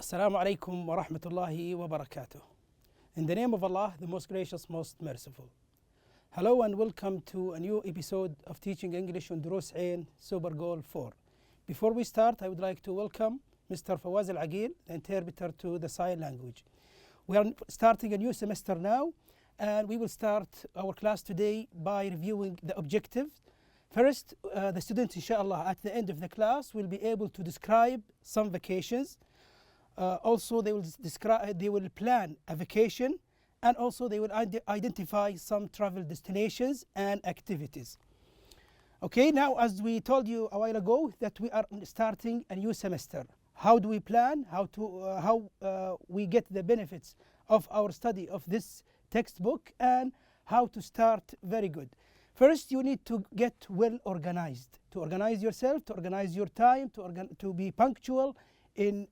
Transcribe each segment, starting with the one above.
Assalamu alaikum wa rahmatullahi wa barakatuh. In the name of Allah, the most gracious, most merciful. Hello and welcome to a new episode of Teaching English on Dروس Super Goal 4. Before we start, I would like to welcome Mr. Fawaz Al-Aqil, the interpreter to the sign language. We are starting a new semester now, and we will start our class today by reviewing the objectives. First, the students, inshallah, at the end of the class will be able to describe some vacations. Also, they will plan a vacation, and also they will identify some travel destinations and activities. Okay, now as we told you a while ago that we are starting a new semester. How do we plan? How we get the benefits of our study of this textbook and how to start very good. First, you need to get well organized. To organize yourself, to organize your time, to be punctual in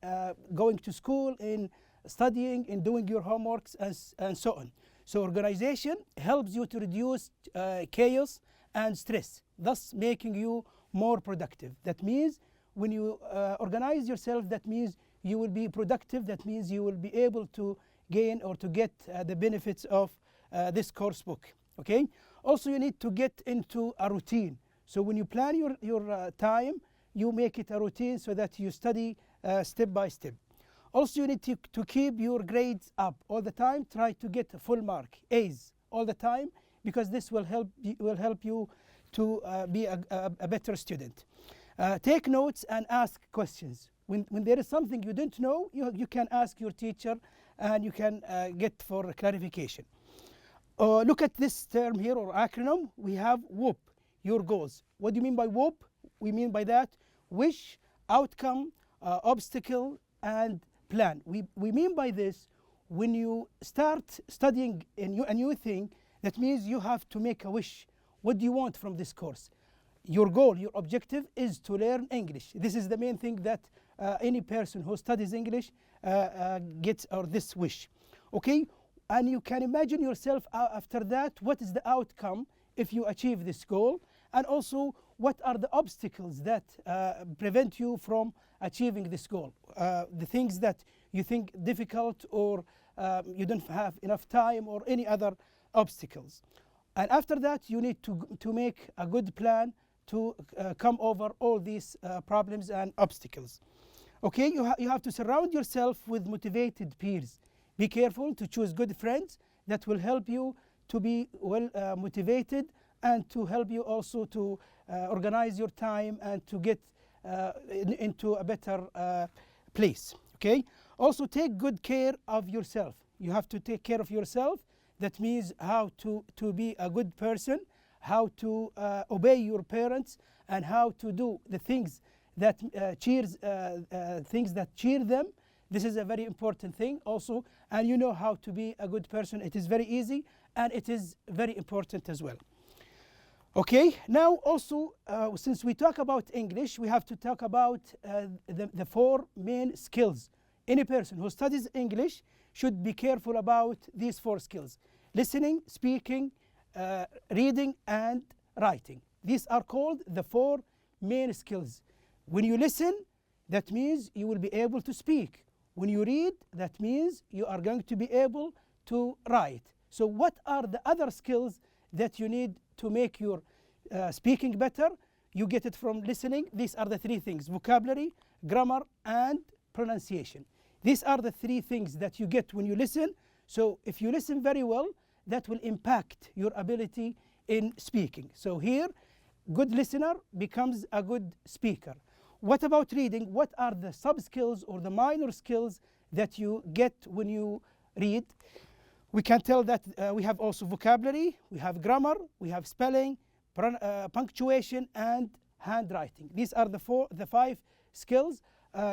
going to school, in studying, in doing your homeworks, and so on. So organization helps you to reduce chaos and stress, thus making you more productive. That means when you organize yourself, that means you will be productive. That means you will be able to gain or to get the benefits of this course book. Okay. Also, you need to get into a routine. So when you plan your time, you make it a routine so that you study step by step. Also, you need to keep your grades up all the time. Try to get a full mark, A's, all the time, because this will help you to be a better student. Take notes and ask questions. When there is something you don't know, you can ask your teacher and you can get for clarification. Look at this term here or acronym. We have WOOP, your goals. What do you mean by WOOP? We mean by that wish, outcome, obstacle, and plan. We mean by this, when you start studying a new thing, that means you have to make a wish. What do you want from this course? Your goal, your objective is to learn English. This is the main thing that any person who studies English gets, or this wish. Okay? And you can imagine yourself after that, what is the outcome if you achieve this goal? And also, what are the obstacles that prevent you from achieving this goal? The things that you think difficult, or you don't have enough time, or any other obstacles. And after that, you need to make a good plan to come over all these problems and obstacles. Okay, you have to surround yourself with motivated peers. Be careful to choose good friends that will help you to be well motivated, and to help you also to organize your time and to get into a better place. Okay. Also, take good care of yourself. You have to take care of yourself. That means how to be a good person, how to obey your parents, and how to do the things that cheer them. This is a very important thing also, and you know how to be a good person. It is very easy, and it is very important as well. Okay, now also, since we talk about English, we have to talk about the four main skills. Any person who studies English should be careful about these four skills: listening, speaking, reading, and writing. These are called the four main skills. When you listen, that means you will be able to speak. When you read, that means you are going to be able to write. So what are the other skills that you need to make your speaking better? You get it from listening. These are the three things: vocabulary, grammar, and pronunciation. These are the three things that you get when you listen. So if you listen very well, that will impact your ability in speaking. So here, good listener becomes a good speaker. What about reading? What are the sub-skills or the minor skills that you get when you read? We can tell that we have also vocabulary, we have grammar, we have spelling, punctuation, and handwriting. These are the five skills.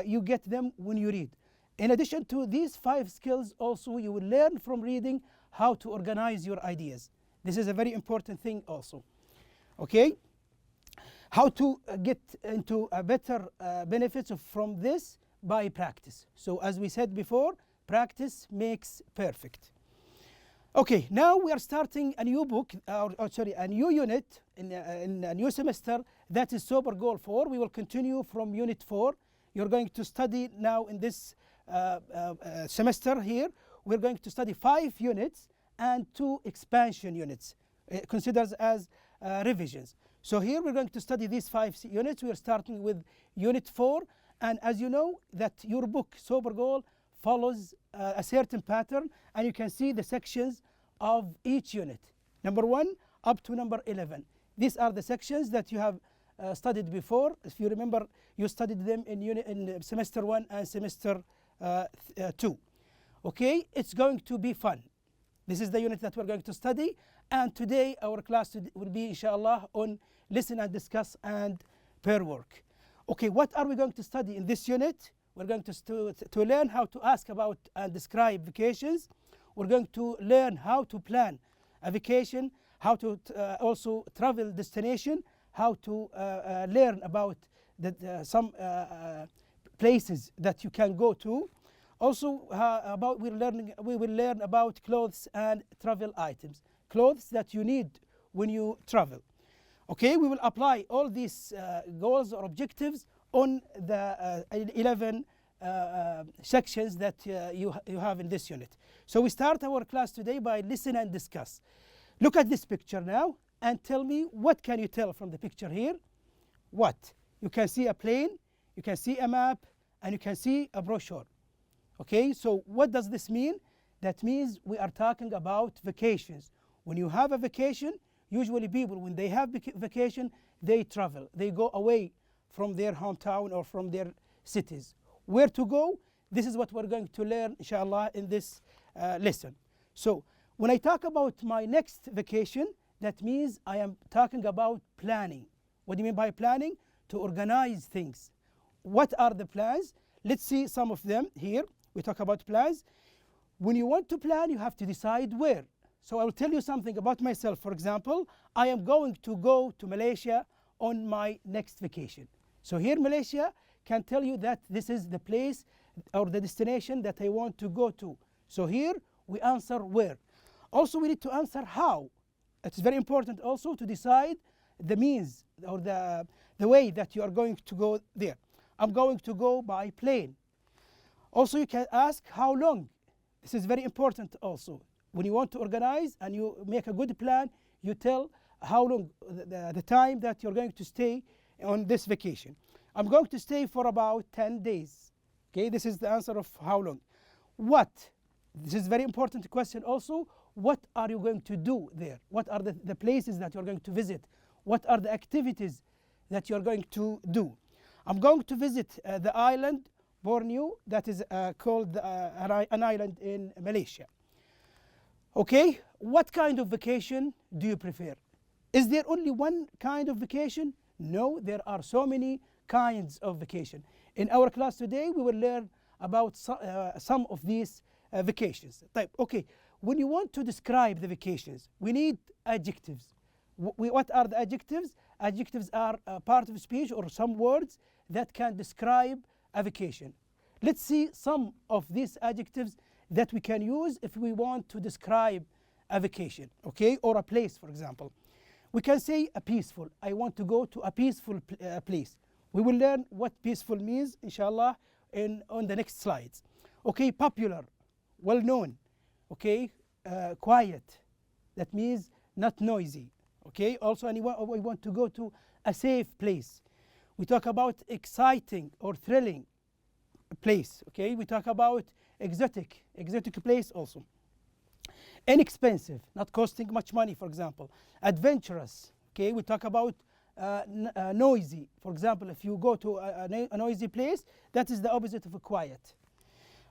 You get them when you read. In addition to these five skills, also you will learn from reading how to organize your ideas. This is a very important thing also. Okay? How to get into a better benefits from this? By practice. So as we said before, practice makes perfect. Okay, now we are starting a new book, a new unit in a new semester, that is Super Goal 4. We will continue from Unit 4. You're going to study now in this semester here, we're going to study 5 units and 2 expansion units, considered as revisions. So here we're going to study these 5 units. We are starting with Unit 4, and as you know that your book Sober Goal follows a certain pattern, and you can see the sections of each unit, number 1 up to number 11. These are the sections that you have studied before. If you remember, you studied them in semester 1 and semester 2. Okay, it's going to be fun. This is the unit that we're going to study, and today our class will be inshallah on listen and discuss and pair work. Okay, what are we going to study in this unit? We're going to learn how to ask about and describe vacations. We're going to learn how to plan a vacation, how to also travel destination, how to learn about some places that you can go to. Also, we will learn about clothes and travel items, clothes that you need when you travel. Okay, we will apply all these goals or objectives on the 11 sections that you have in this unit. So we start our class today by listen and discuss. Look at this picture now and tell me, what can you tell from the picture here? What? You can see a plane, you can see a map, and you can see a brochure. Okay, so what does this mean? That means we are talking about vacations. When you have a vacation, usually people, when they have vacation, they travel. They go away from their hometown or from their cities. Where to go? This is what we're going to learn, inshallah, in this lesson. So when I talk about my next vacation, that means I am talking about planning. What do you mean by planning? To organize things. What are the plans? Let's see some of them here. We talk about plans. When you want to plan, you have to decide where. So I will tell you something about myself. For example, I am going to go to Malaysia on my next vacation. So here Malaysia can tell you that this is the place or the destination that I want to go to. So here we answer where. Also we need to answer how. It's very important also to decide the means or the way that you are going to go there. I'm going to go by plane. Also you can ask how long. This is very important also. When you want to organize and you make a good plan, you tell how long, the time that you're going to stay on this vacation. I'm going to stay for about 10 days. Okay, this is the answer of how long. What? This is a very important question also. What are you going to do there? What are the places that you're going to visit? What are the activities that you're going to do? I'm going to visit the island Borneo, that is called an island in Malaysia. Okay, what kind of vacation do you prefer? Is there only one kind of vacation? No, there are so many kinds of vacation. In our class today, we will learn about some of these vacations. Okay, when you want to describe the vacations, we need adjectives. What are the adjectives? Adjectives are a part of speech or some words that can describe a vacation. Let's see some of these adjectives that we can use if we want to describe a vacation, okay, or a place, for example. We can say a peaceful. I want to go to a peaceful place. We will learn what peaceful means, inshallah, on the next slides. Okay, popular, well known. Okay, quiet. That means not noisy. Okay, also we want to go to a safe place. We talk about exciting or thrilling place. Okay, we talk about exotic place also. Inexpensive, not costing much money, for example. Adventurous. Okay, we talk about noisy. For example, if you go to a noisy place, that is the opposite of a quiet.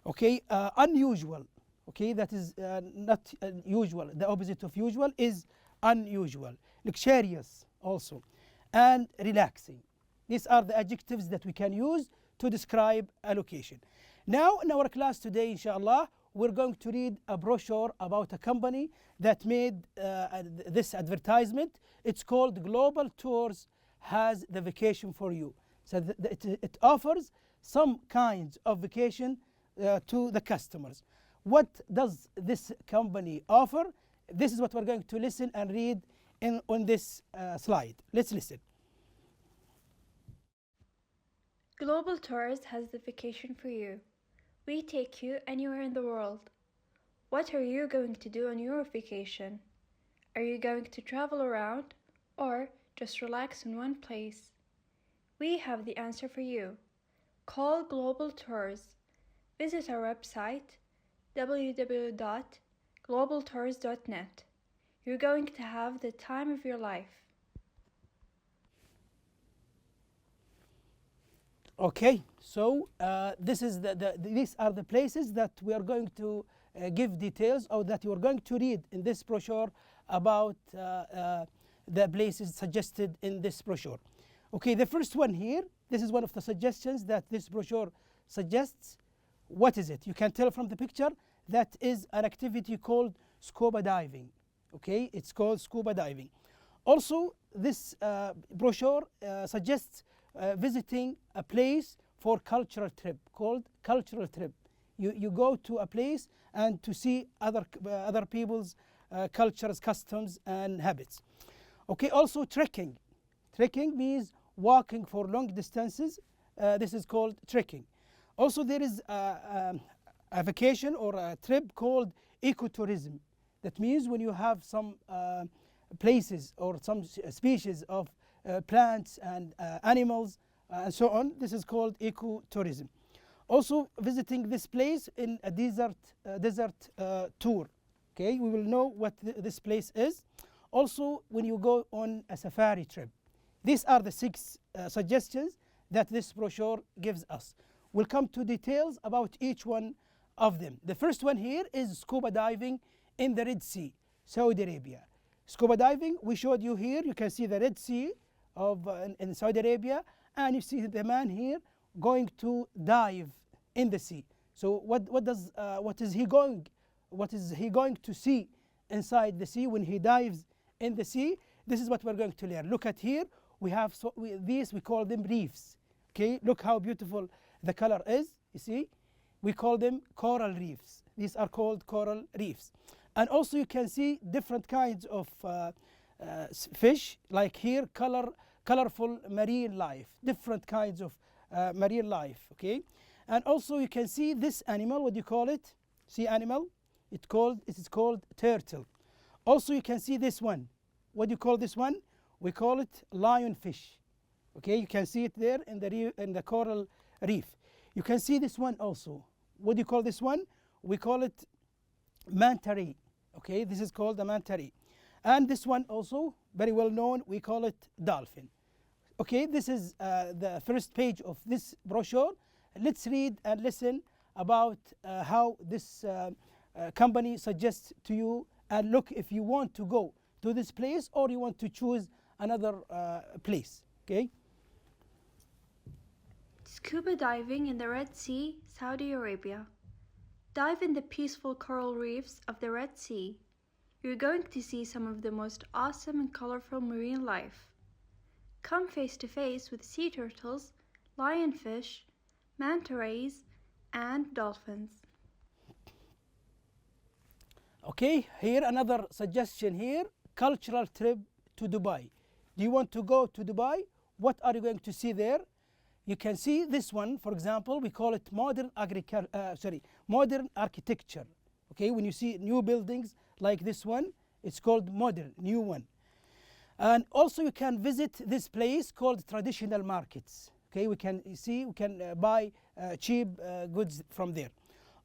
Okay, unusual. Okay, that is not usual. The opposite of usual is unusual. Luxurious also, and relaxing. These are the adjectives that we can use to describe a location. Now in our class today, inshallah, we're going to read a brochure about a company that made this advertisement. It's called Global Tours Has the Vacation for You. So it offers some kinds of vacation to the customers. What does this company offer? This is what we're going to listen and read on this slide. Let's listen. Global Tours has the vacation for you. We take you anywhere in the world. What are you going to do on your vacation? Are you going to travel around or just relax in one place? We have the answer for you. Call Global Tours. Visit our website www.globaltours.net. You're going to have the time of your life. Okay, so these are the places that we are going to give details, or that you are going to read in this brochure about the places suggested in this brochure. Okay, the first one here, this is one of the suggestions that this brochure suggests. What is it? You can tell from the picture that is an activity called scuba diving. Okay, it's called scuba diving. Also, this brochure suggests visiting a place for cultural trip, called cultural trip. You go to a place and to see other people's cultures, customs, and habits. Okay, also trekking. Trekking means walking for long distances. This is called trekking. Also, there is a vacation or a trip called ecotourism. That means when you have some places or some species of plants and animals and so on, this is called ecotourism. Also, visiting this place in a desert tour. Okay, we will know what this place is. Also, when you go on a safari trip. These are the 6 suggestions that this brochure gives us. We'll come to details about each one of them. The first one here is scuba diving in the Red Sea, Saudi Arabia. Scuba diving, we showed you here. You can see the Red Sea in Saudi Arabia, and you see the man here going to dive in the sea. So what is he going to see inside the sea when he dives in the sea? This is what we're going to learn. Look at here. We have these, we call them reefs. Okay, look how beautiful the color is. You see, we call them coral reefs. These are called coral reefs. And also you can see different kinds of fish, like here, colorful marine life, different kinds of marine life. Okay, and also you can see this animal. What do you call it? Sea animal. It is called turtle. Also you can see this one. What do you call this one? We call it lionfish. Okay, you can see it there in the coral reef. You can see this one also. What do you call this one? We call it manta ray. Okay, this is called the manta ray. And this one also, very well known, we call it dolphin. Okay, this is the first page of this brochure. Let's read and listen about how this company suggests to you, and look if you want to go to this place or you want to choose another place. Okay. Scuba diving in the Red Sea, Saudi Arabia. Dive in the peaceful coral reefs of the Red Sea. You're going to see some of the most awesome and colorful marine life. Come face to face with sea turtles, lionfish, manta rays, and dolphins. Okay, here another suggestion here, cultural trip to Dubai. Do you want to go to Dubai? What are you going to see there? You can see this one, for example, we call it modern architecture. Okay, when you see new buildings like this one, it's called modern, new one. And also you can visit this place called traditional markets. Okay, we can buy cheap goods from there.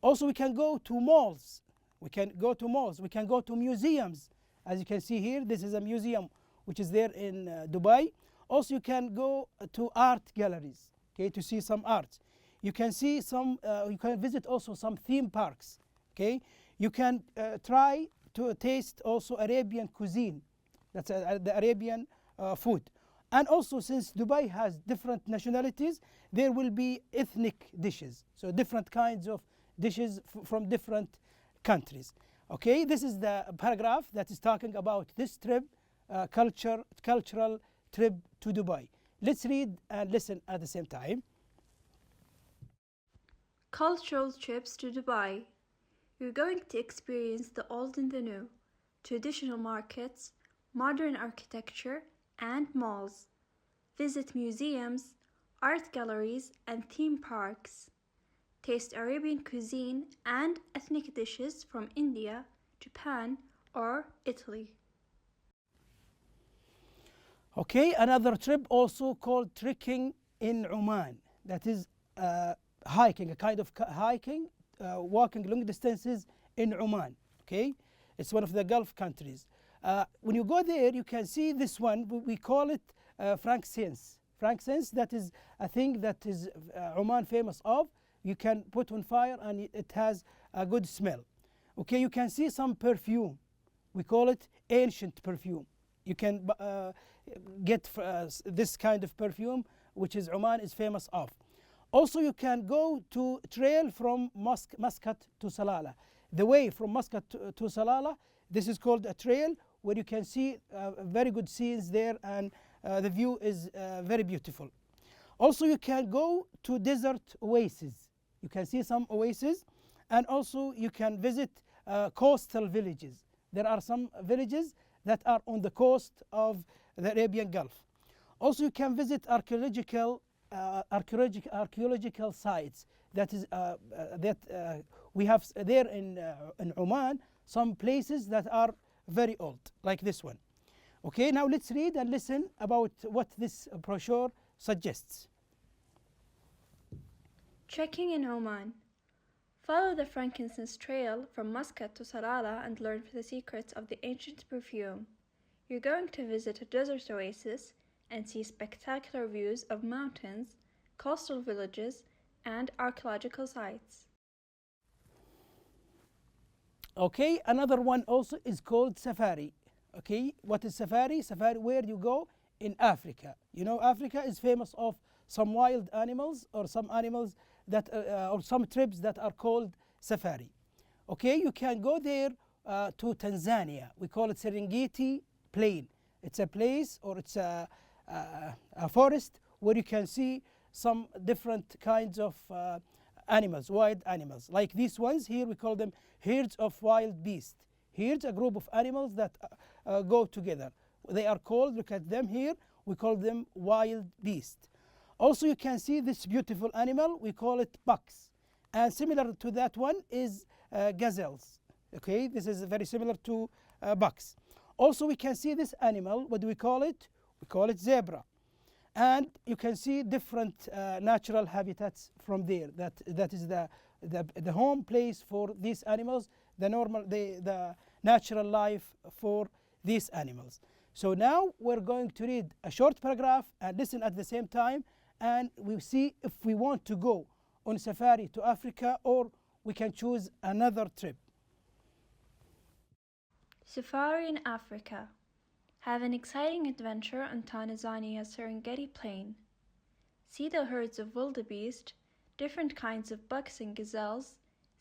Also we can go to malls. We can go to museums. As you can see here, this is a museum which is there in Dubai. Also you can go to art galleries, okay, to see some art. You can see you can visit also some theme parks. Okay, you can try to taste also Arabian cuisine. That's the Arabian food. And also, since Dubai has different nationalities, there will be ethnic dishes. So different kinds of dishes from different countries. Okay, this is the paragraph that is talking about this trip, cultural trip to Dubai. Let's read and listen at the same time. Cultural trips to Dubai. You're going to experience the old and the new, traditional markets, modern architecture, and malls. Visit museums, art galleries, and theme parks. taste Arabian cuisine and ethnic dishes from India, Japan, or Italy. Okay, another trip also called trekking in Oman. That is hiking, a kind of hiking, walking long distances in Oman. Okay, it's one of the Gulf countries. When you go there, you can see this one. We call it frankincense. Frankincense, that is a thing that is Oman famous of. You can put on fire and it has a good smell. Okay, you can see some perfume. We call it ancient perfume. You can get this kind of perfume, which is Oman is famous of. Also, you can go to trail from Muscat to Salalah. The way from Muscat to Salalah, this is called a trail where you can see very good scenes there, and the view is very beautiful. Also, you can go to desert oases. You can see some oases, and also you can visit coastal villages. There are some villages that are on the coast of the Arabian Gulf. Also, you can visit archaeological sites. That is we have there in Oman some places that are very old, like this one. Okay, now let's read and listen about what this brochure suggests. Trekking in Oman. Follow the frankincense trail from Muscat to Salalah and learn the secrets of the ancient perfume. You're going to visit a desert oasis and see spectacular views of mountains, coastal villages, and archaeological sites. Okay, another one also is called safari. Okay, what is safari? Safari, where you go in Africa. You know, Africa is famous of some wild animals or some animals that or some trips that are called safari. Okay, you can go there to Tanzania. We call it Serengeti Plain. It's a place, or it's a forest where you can see some different kinds of animals, wild animals. Like these ones here, we call them herds of wild beasts. Herds, a group of animals that go together. They are called, look at them here, we call them wild beasts. Also, you can see this beautiful animal, we call it bucks. And similar to that one is gazelles. Okay, this is very similar to bucks. Also, we can see this animal, what do we call it? We call it zebra. And you can see different natural habitats from there. That is the home place for these animals, the natural life for these animals. So now we're going to read a short paragraph and listen at the same time, and we'll see if we want to go on safari to Africa or we can choose another trip. Safari in Africa. Have an exciting adventure on Tanzania's Serengeti Plain. See the herds of wildebeest, different kinds of bucks and gazelles,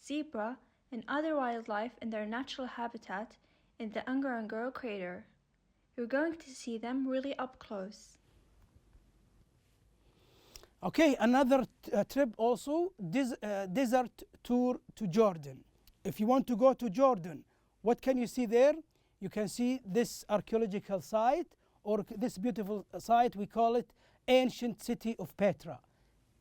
zebra, and other wildlife in their natural habitat in the Ngorongoro crater. You're going to see them really up close. Okay, another trip also, desert tour to Jordan. If you want to go to Jordan, what can you see there? You can see this archaeological site, or this beautiful site, we call it ancient city of Petra.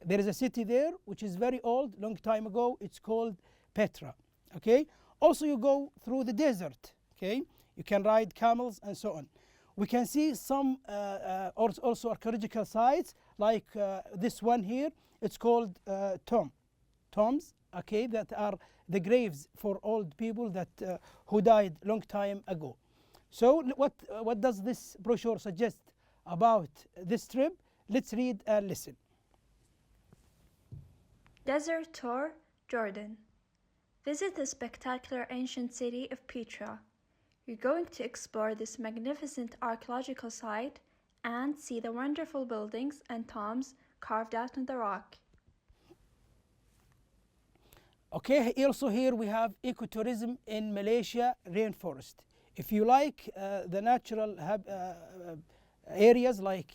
There is a city there which is very old, long time ago, it's called Petra. Okay, also you go through the desert. Okay, you can ride camels and so on. We can see some also archaeological sites like this one here. It's called tombs. Okay, that are the graves for old people that who died long time ago. So what does this brochure suggest about this trip? Let's read and listen. Desert Tour, Jordan. Visit the spectacular ancient city of Petra. You're going to explore this magnificent archaeological site and see the wonderful buildings and tombs carved out in the rock. Okay, also here we have ecotourism in Malaysia rainforest. If you like the natural areas like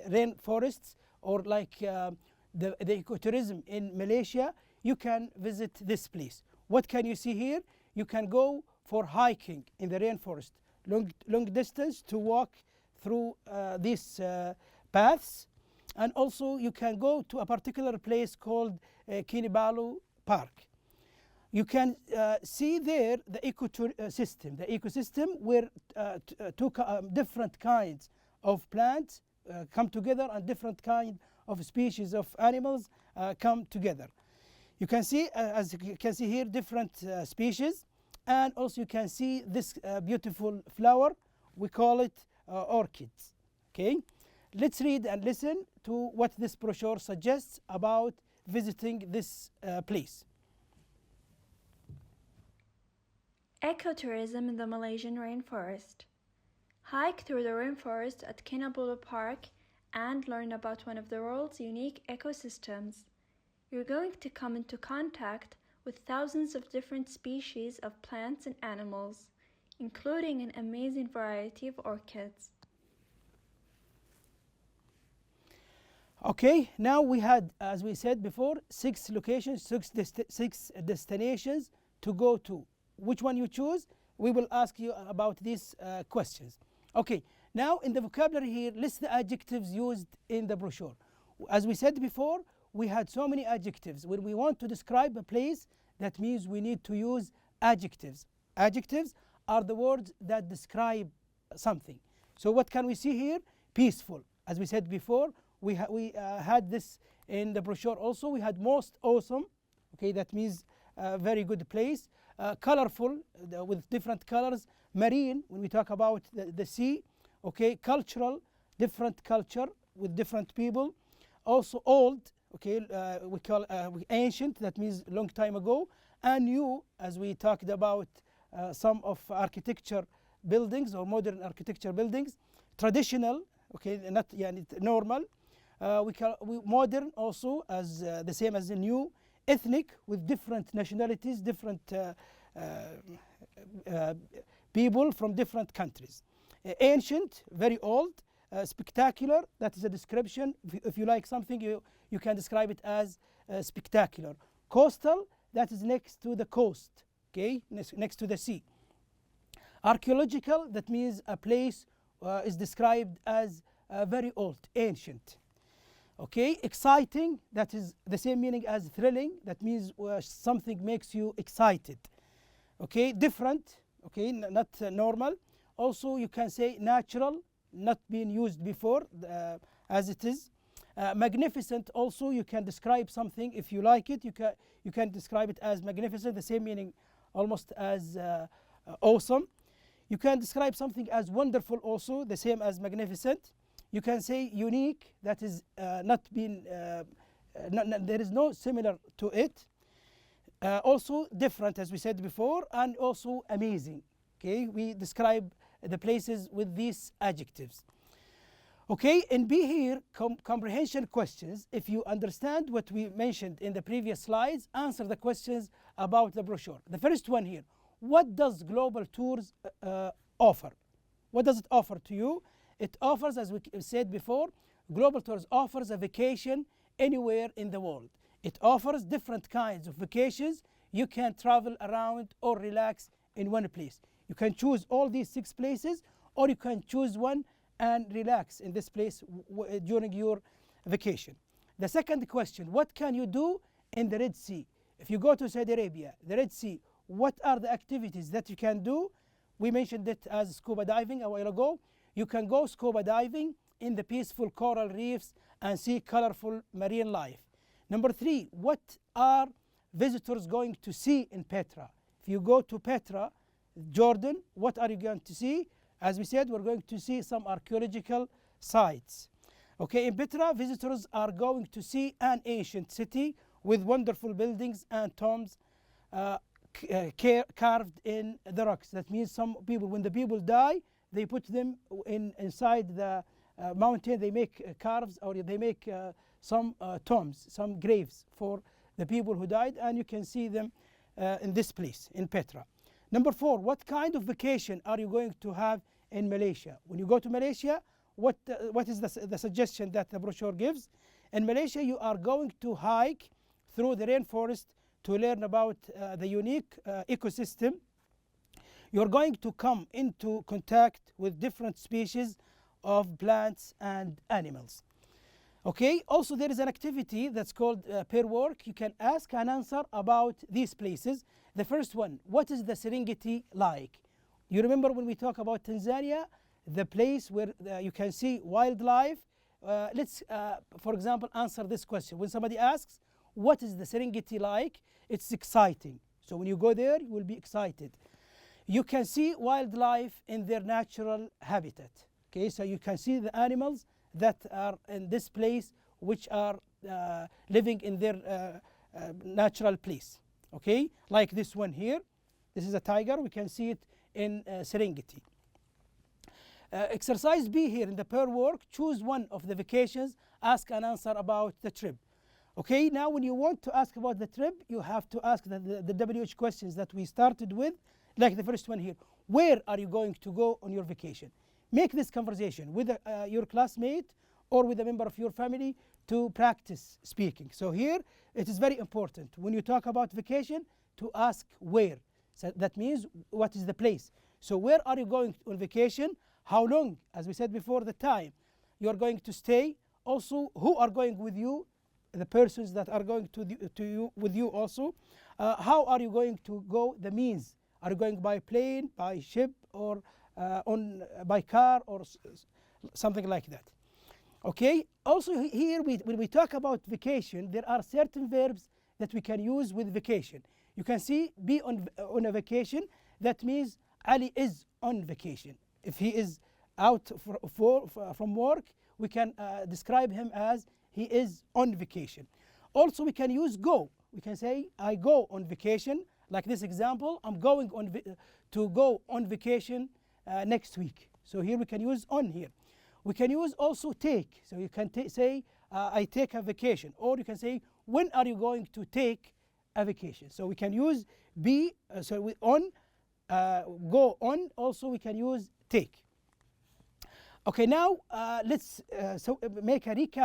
rainforests or like the ecotourism in Malaysia, you can visit this place. What can you see here? You can go for hiking in the rainforest, long distance to walk through these paths. And also you can go to a particular place called Kinibalu Park. You can see there the ecosystem. The ecosystem where two different kinds of plants come together and different kind of species of animals come together. You can see, as you can see here, different species, and also you can see this beautiful flower. We call it orchids. Okay, let's read and listen to what this brochure suggests about visiting this place. Ecotourism in the Malaysian rainforest. Hike through the rainforest at Kinabalu Park and learn about one of the world's unique ecosystems. You're going to come into contact with thousands of different species of plants and animals, including an amazing variety of orchids. Okay, now we had, as we said before, 6 locations, 6 destinations to go to. Which one you choose, we will ask you about these questions. Okay, now in the vocabulary here, list the adjectives used in the brochure. As we said before, we had so many adjectives. When we want to describe a place, that means we need to use adjectives. Adjectives are the words that describe something. So what can we see here? Peaceful. As we said before, we had this in the brochure also. We had most awesome. Okay, that means a very good place. Colorful, with different colors. Marine, when we talk about the sea. Okay, cultural, different culture with different people. Also old, okay, we call ancient, that means long time ago. And new, as we talked about some of architecture buildings or modern architecture buildings. Traditional, okay, not normal. We call modern also as the same as the new. Ethnic, with different nationalities, different people from different countries. Ancient, very old. Spectacular, that is a description. If you like something, you can describe it as spectacular. Coastal, that is next to the coast, okay, next to the sea. Archaeological, that means a place is described as very old, ancient. Okay, exciting, that is the same meaning as thrilling. That means something makes you excited. Okay, different, okay, not normal. Also, you can say natural, not being used before as it is. Magnificent, also you can describe something if you like it. You can describe it as magnificent, the same meaning almost as awesome. You can describe something as wonderful, also the same as magnificent. You can say unique, that is not being, there is no similar to it. Also different, as we said before, and also amazing. Okay, we describe the places with these adjectives. Okay, in B here, comprehension questions. If you understand what we mentioned in the previous slides, answer the questions about the brochure. The first one here, what does Global Tours offer? What does it offer to you? It offers, as we said before, Global Tours offers a vacation anywhere in the world. It offers different kinds of vacations. You can travel around or relax in one place. You can choose all these 6 places, or you can choose one and relax in this place during your vacation. The second question, what can you do in the Red Sea? If you go to Saudi Arabia, the Red Sea, what are the activities that you can do? We mentioned it as scuba diving a while ago. You can go scuba diving in the peaceful coral reefs and see colorful marine life. Number 3, what are visitors going to see in Petra? If you go to Petra, Jordan, what are you going to see? As we said, we're going to see some archaeological sites. Okay, in Petra, visitors are going to see an ancient city with wonderful buildings and tombs carved in the rocks. That means some people, when the people die, they put them inside the mountain. They make carves, or they make some tombs, some graves for the people who died, and you can see them in this place, in Petra. Number 4, what kind of vacation are you going to have in Malaysia? When you go to Malaysia, what is the suggestion that the brochure gives? In Malaysia, you are going to hike through the rainforest to learn about the unique ecosystem. You're going to come into contact with different species of plants and animals. Okay, also there is an activity that's called pair work. You can ask and answer about these places. The first one, what is the Serengeti like? You remember when we talk about Tanzania, the place where you can see wildlife. Let's, for example, answer this question. When somebody asks, what is the Serengeti like? It's exciting. So when you go there, you will be excited. You can see wildlife in their natural habitat. Okay, so you can see the animals that are in this place, which are living in their natural place. Okay, like this one here. This is a tiger. We can see it in Serengeti. Exercise B here in the pair work, choose one of the vacations, ask and answer about the trip. Okay, now when you want to ask about the trip, you have to ask the WH questions that we started with, like the first one here. Where are you going to go on your vacation? Make this conversation with your classmate or with a member of your family to practice speaking. So here, it is very important when you talk about vacation to ask where. So that means what is the place. So where are you going on vacation? How long? As we said before, the time you are going to stay. Also, who are going with you? The persons that are going with you also. How are you going to go? The means. Are you going by plane, by ship, or by car, or something like that? Okay. Also here, when we talk about vacation, there are certain verbs that we can use with vacation. You can see be on a vacation. That means Ali is on vacation. If he is out from work, we can describe him as he is on vacation. Also, we can use go. We can say I go on vacation. Like this example, I'm going to go on vacation next week. So here we can use on here. We can use also take. So you can say I take a vacation, or you can say when are you going to take a vacation. So we can use be. So we on go on. Also we can use take. Okay, now let's make a recap